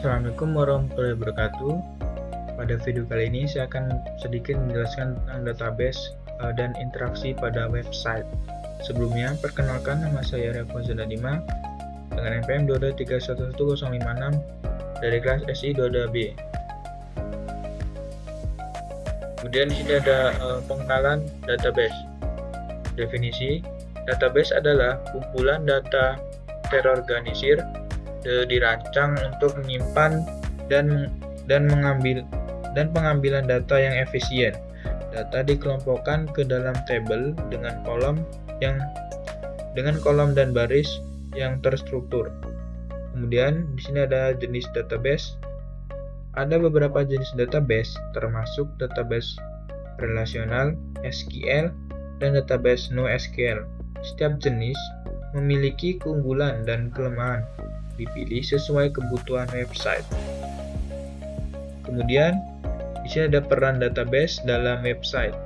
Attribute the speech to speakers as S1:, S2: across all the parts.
S1: Assalamualaikum warahmatullahi wabarakatuh. Pada video kali ini saya akan sedikit menjelaskan tentang database dan interaksi pada website. Sebelumnya, perkenalkan, nama saya Revo Zanadima dengan NPM 223111056 dari kelas SI 2B. Kemudian di sini ada pengenalan database. Definisi: database adalah kumpulan data terorganisir dirancang untuk menyimpan dan pengambilan data yang efisien. Data dikelompokkan ke dalam tabel dengan kolom dan baris yang terstruktur. Kemudian di sini ada jenis database. Ada beberapa jenis database, termasuk database relasional, SQL, dan database NoSQL. Setiap jenis memiliki keunggulan dan kelemahan, dipilih sesuai kebutuhan website. Kemudian, di sini ada peran database dalam website.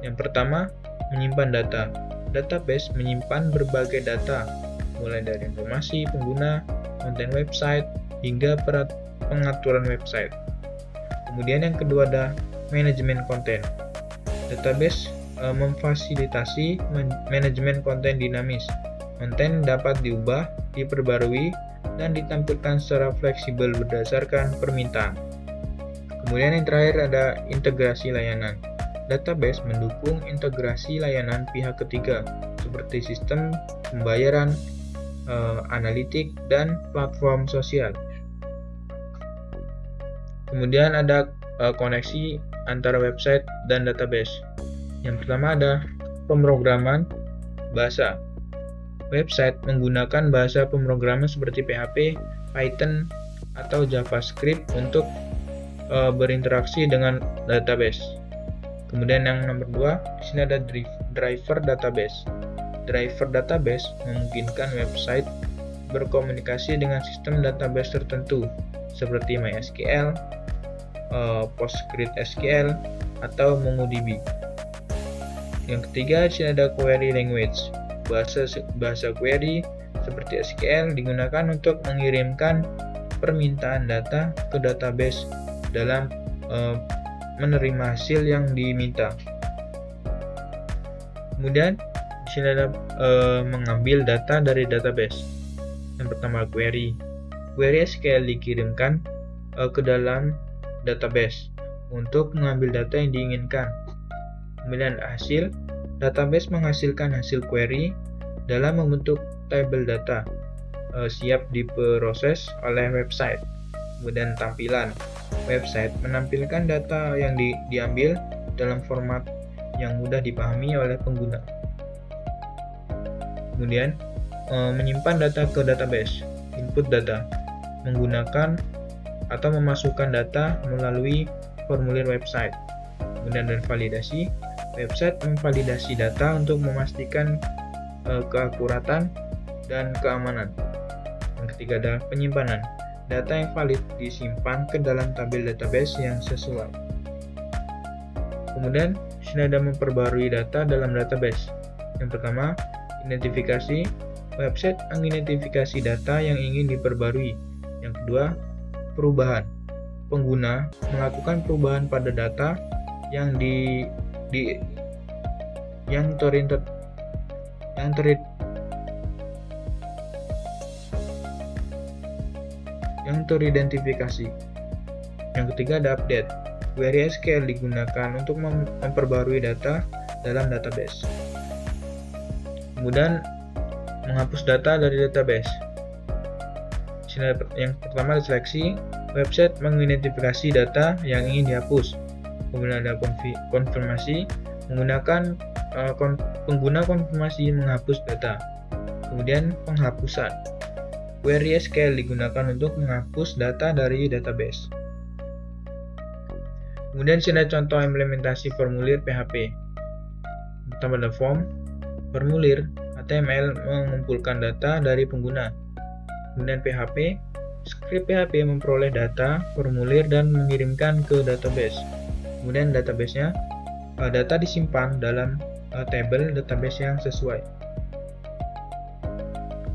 S1: Yang pertama, menyimpan data. Database menyimpan berbagai data, mulai dari informasi pengguna, konten website, hingga pengaturan website. Kemudian yang kedua ada manajemen konten. Database memfasilitasi manajemen konten dinamis. Konten dapat diubah, diperbarui, dan ditampilkan secara fleksibel berdasarkan permintaan. Kemudian yang terakhir ada integrasi layanan. Database mendukung integrasi layanan pihak ketiga seperti sistem pembayaran, analitik, dan platform sosial. Kemudian ada koneksi antara website dan database. Yang pertama ada pemrograman bahasa. Website menggunakan bahasa pemrograman seperti PHP, Python, atau JavaScript untuk berinteraksi dengan database. Kemudian yang nomor 2, di sini ada driver database. Driver database memungkinkan website berkomunikasi dengan sistem database tertentu seperti MySQL, PostgreSQL, atau MongoDB. Yang ketiga, di sini ada query language. Bahasa query seperti SQL digunakan untuk mengirimkan permintaan data ke database dalam menerima hasil yang diminta. Kemudian di sini ada mengambil data dari database. Yang pertama query. Query SQL dikirimkan ke dalam database untuk mengambil data yang diinginkan. Kemudian hasil. Database menghasilkan hasil query dalam membentuk tabel data siap diproses oleh website. Kemudian tampilan. Website menampilkan data yang diambil dalam format yang mudah dipahami oleh pengguna. Kemudian menyimpan data ke database. Input data menggunakan atau memasukkan data melalui formulir website. Kemudian dari validasi. Website memvalidasi data untuk memastikan keakuratan dan keamanan. Yang ketiga adalah penyimpanan. Data yang valid disimpan ke dalam tabel database yang sesuai. Kemudian, di sini ada memperbarui data dalam database. Yang pertama, identifikasi. Website mengidentifikasi data yang ingin diperbarui. Yang kedua, perubahan. Pengguna melakukan perubahan pada data yang teridentifikasi. Yang ketiga ada update. Query SQL digunakan untuk memperbarui data dalam database. Kemudian menghapus data dari database. Yang pertama ada seleksi. Website mengidentifikasi data yang ingin dihapus. Kemudian ada konfirmasi. Menggunakan pengguna konfirmasi menghapus data. Kemudian penghapusan. Query SQL digunakan untuk menghapus data dari database. Kemudian sini ada contoh implementasi formulir PHP. Pertama ada form. Formulir HTML mengumpulkan data dari pengguna. Kemudian PHP. Script PHP memperoleh data formulir dan mengirimkan ke database. Kemudian database-nya, data disimpan dalam tabel database yang sesuai.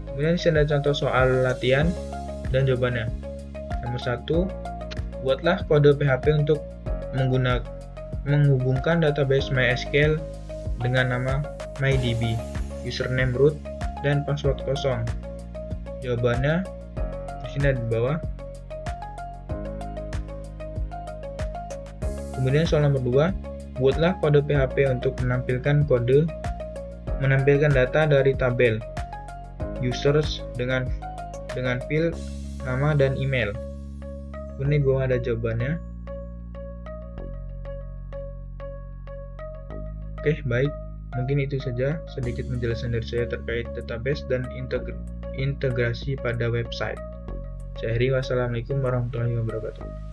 S1: Kemudian di sini ada contoh soal latihan dan jawabannya. Nomor 1, buatlah kode PHP untuk menghubungkan database MySQL dengan nama MyDB, username root, dan password kosong. Jawabannya di sini ada di bawah. Kemudian soal nomor 2, buatlah kode PHP untuk menampilkan data dari tabel users dengan field nama dan email. Kemudian di bawah ada jawabannya. Oke, baik. Mungkin itu saja sedikit penjelasan dari saya terkait database dan integrasi pada website. Saya Heri, wassalamualaikum warahmatullahi wabarakatuh.